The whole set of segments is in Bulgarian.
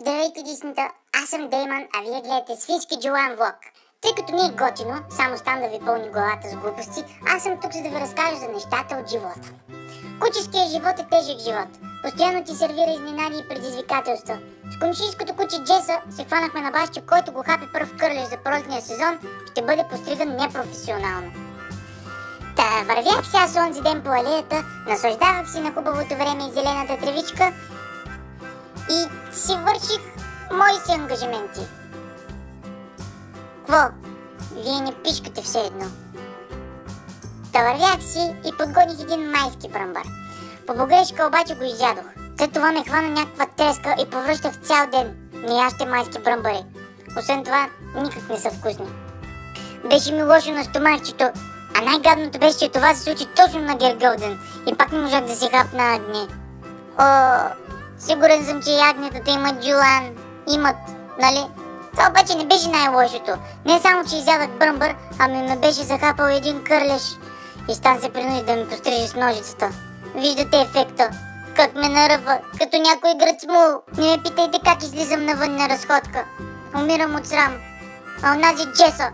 Здравейте, дисната! Аз съм Дейман, а вие гледате Свински Джоан влог. Тъй като не е готино, само стан да ви пълни главата с глупости, аз съм тук за да ви разкажа за нещата от живота. Кучешкият живот е тежък живот. Постоянно ти сервира изненади и предизвикателства. С комшийското куче Джеса се хванахме на баш, че който го хапи пръв кърлеж за пролетния сезон, ще бъде постриган непрофесионално. Та вървях сега с онзи ден по алеята, наслаждавах си на хубавото време и зелената тревичка и си върших мои си ангажименти. Кво? Вие не пишкате все едно. Та вървях си и подгоних един майски бръмбър. По погрешка обаче го изядох. След това ме хвана някаква треска и повръщах цял ден неяще майски бръмбъри. Освен това, никак не са вкусни. Беше ми лошо на стомахчето, а най-гадното беше, че това се случи точно на Гергълден и пак не можах да си хапна агне. Сигурен съм, че ягнетата имат джулан. Имат, нали? Това обаче не беше най-лошото. Не само, че изядах бръмбър, ами ме беше захапал един кърлеж. И Стан се принуди да ми постриже с ножицата. Виждате ефекта. Как ме наръва, като някой гръцмул. Не ме питайте как излизам навън на разходка. Умирам от срам. А онази Джеса,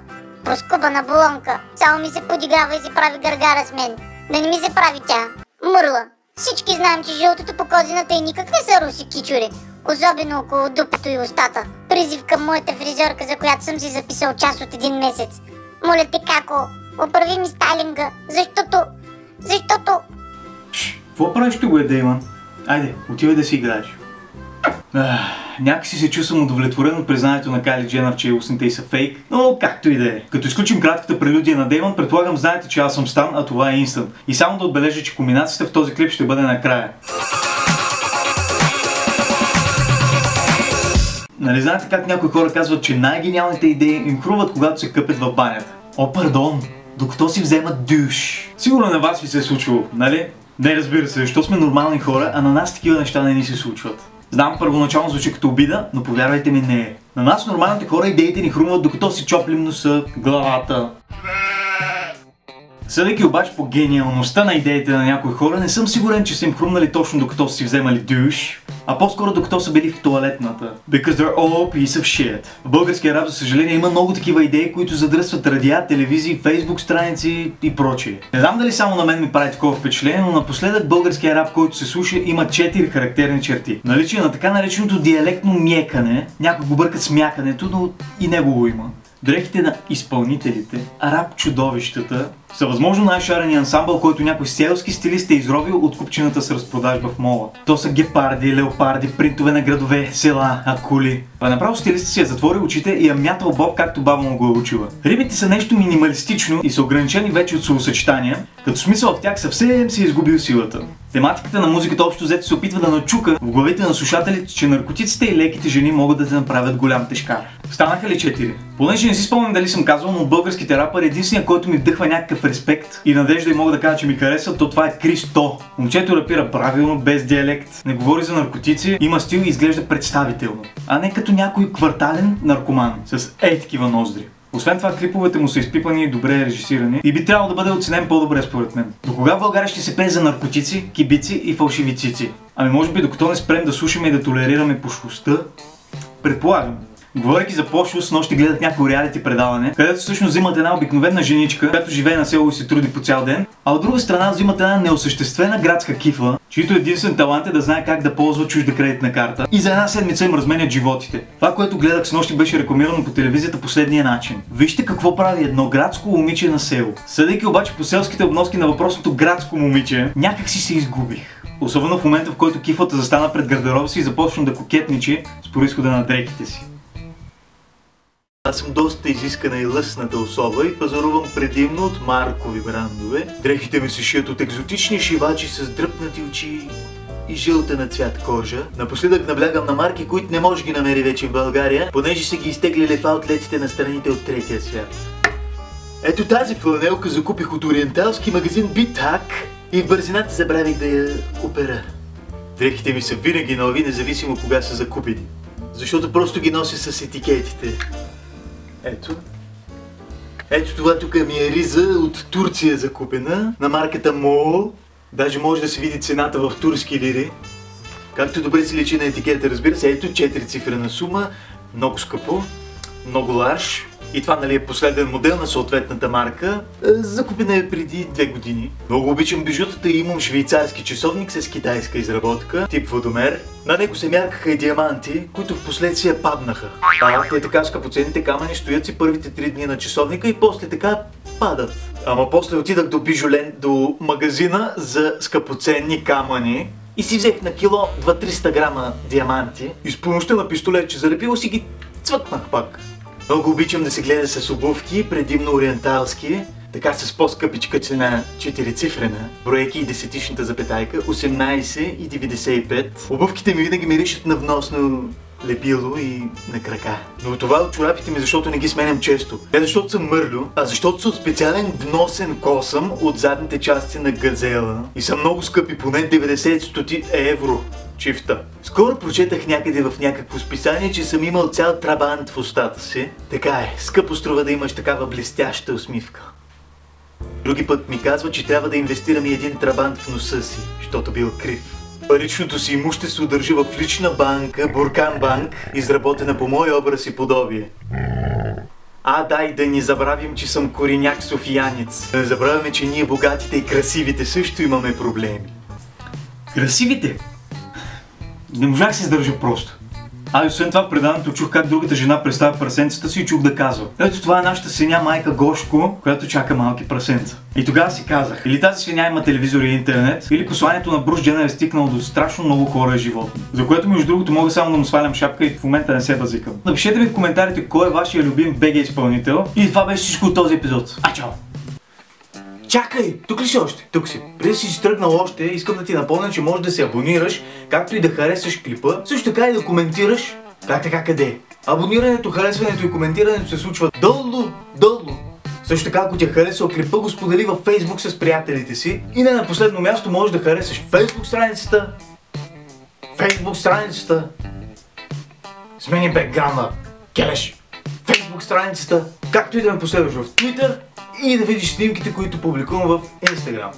проскубана болонка, само ми се подиграва и си прави гъргара с мен. Да не ми се прави тя. Мърла. Всички знаем, че жълтото по козината и никак не са руси кичури. Особено около дупето и устата. Призив към моята фризьорка, за която съм си записал част от един месец. Моля те, како, оправи ми стайлинга, защото... Какво правиш тук, Дейман? Айде, отивай да си играеш. Някакси се чувствам удовлетворен от признанието на Кайли Дженър, че устните й са фейк, но както и да е. Като изключим кратката прелюдия на Дейман, предполагам знаете, че аз съм Стан, а това е Инстант. И само да отбележа, че комбинацията в този клип ще бъде накрая. Нали знаете как някои хора казват, че най-гениалните идеи им хрумват, когато се къпят в банята? О, пардон, докато си вземат душ. Сигурно на вас ви се е случвало, нали? Не, разбира се, защото сме нормални хора, а на нас такива неща не ни се случват. Знам, първоначално звучи като обида, но повярвайте ми, не е. На нас нормалните хора идеите ни хрумват, докато си чоплим носа, главата. Съдейки обаче по гениалността на идеите на някои хора, не съм сигурен, че са им хрумнали точно докато са си вземали душ, а по-скоро докато са били в тоалетната. Because they're all piece of shit. В българския рап, за съжаление, има много такива идеи, които задръстват радиа, телевизии, фейсбук страници и прочие. Не знам дали само на мен ми прави такова впечатление, но напоследък българския рап, който се слуша, има 4 характерни черти. Наличие на така нареченото диалектно мекане, някой го бъркат с мякането, но и него го има. Дрехите на изпълнителите, рап чудовищата, са възможно най-шарения ансамбъл, който някой селски стилист е изровил от купчината с разпродажба в мола. То са гепарди, леопарди, принтове на градове, села, акули. Направо стилистът си е затворил очите и е мятал боб, както баба му го е учила. Римите са нещо минималистично и са ограничени вече от словосъчетания, като смисъл в тях съвсем си е изгубил силата. Тематиката на музиката общо взето се опитва да начука в главите на слушателите, че наркотиците и леките жени могат да те направят голям тежкар. Станаха ли 4? Понеже не си спомням дали съм казал, но българските рапъри единственият, който ми вдъхва някакъв респект и надежда и мога да кажа, че ми харесва, то това е Кристо. Момчето рапира правилно, без диалект, не говори за наркотици, има стил и изглежда представително, а не като някой квартален наркоман с такива ноздри. Освен това, клиповете му са изпипани и добре режисирани и би трябвало да бъде оценен по-добре според мен. До кога в България ще се пее за наркотици, кибици и фалшиви цици? Ами може би докато не спрем да слушаме и да толерираме пошлостта? Предполагам. Говорейки за пошлост, нощи гледах някакво реалити предаване, където всъщност взимат една обикновена женичка, която живее на село и се труди по цял ден, а от друга страна взимат една неосъществена градска кифла, чието единствен талант е да знае как да ползва чужда кредитна карта и за една седмица им разменят животите. Това, което гледах с нощи, беше рекламирано по телевизията последния начин. Вижте какво прави едно градско момиче на село. Съдейки обаче по селските обноски на въпросното градско момиче, някак си се изгубих. Особено в момента, в който кифлата застана пред гардероба си и започна да кокетничи с произхода на дрехите си. Аз съм доста изискана и лъсната особа и пазарувам предимно от маркови брандове. Дрехите ми се шият от екзотични шивачи с дръпнати очи и жълта на цвят кожа. Напоследък наблягам на марки, които не може ги намери вече в България, понеже са ги изтеглили в аутлетите на страните от третия свят. Ето тази фланелка закупих от ориенталски магазин Битак и в бързината забравих да я опера. Дрехите ми са винаги нови, независимо кога са закупени. Защото просто ги нося с етикетите. Ето. Ето това тук ми е риза от Турция закупена, на марката МОЛ. Даже може да се види цената в турски лири. Както добре си личи на етикета, разбира се, ето 4 цифрена сума, много скъпо, много ларж. И това, нали, е последен модел на съответната марка. Закупена е преди 2 години. Много обичам бижутата и имам швейцарски часовник с китайска изработка, тип водомер. На него се мяркаха и диаманти, които в последствие паднаха. Те така скъпоценните камъни стоят си първите 3 дни на часовника и после така падат. Ама после отидах до Бижолен, до магазина за скъпоценни камъни и си взех на кило 200-300 грама диаманти и с помощта на пистолетче за лепило си ги цвъкнах пак. Много обичам да се гледа с обувки, предимно ориенталски, така с по-скъпичка цена 4-цифрена, броейки и десетичната запетайка, 18,95. Обувките ми винаги миришат на вносно лепило и на крака. Но това от чорапите ми, защото не ги сменям често. Не защото съм мърлю, а защото са от специален вносен косъм от задните части на газела и са много скъпи, поне 90 евро. Чифта. Скоро прочетах някъде в някакво списание, че съм имал цял трабант в устата си. Така е, скъпо струва да имаш такава блестяща усмивка. Други път ми казва, че трябва да инвестирам и един трабант в носа си, защото бил крив. Паричното си имущество държи в лична банка, Буркан банк, изработена по мой образ и подобие. Дай да не забравим, че съм кореняк софиянец. Да не забравяме, че ние богатите и красивите също имаме проблеми. Красивите? Не можах да се издържа просто. Освен това в предаването чух как другата жена представя прасенцата си и чух да казва: ето това е нашата свиня майка Гошко, която чака малки прасенца. И тогава си казах, или тази свиня има телевизор и интернет, или посланието на Брус Дженър е стигнало до страшно много хора и животни. За което между другото мога само да му свалям шапка и в момента не се базикам. Напишете ми в коментарите кой е вашия любим БГ изпълнител. И това беше всичко от този епизод. Чао! Чакай! Тук ли си още? Тук си. Преди си тръгнал още, искам да ти напомня, че можеш да се абонираш, както и да харесаш клипа, също така и да коментираш. Как така къде? Абонирането, харесването и коментирането се случва долу. Също така, ако ти е харесал клипа, го сподели във Facebook с приятелите си. И не на последно място можеш да харесаш Facebook страницата. Смени бекграунда. Келеш. Facebook страницата. Както и да ме последваш в Twitter и да видиш снимките, които публикувам в Instagram.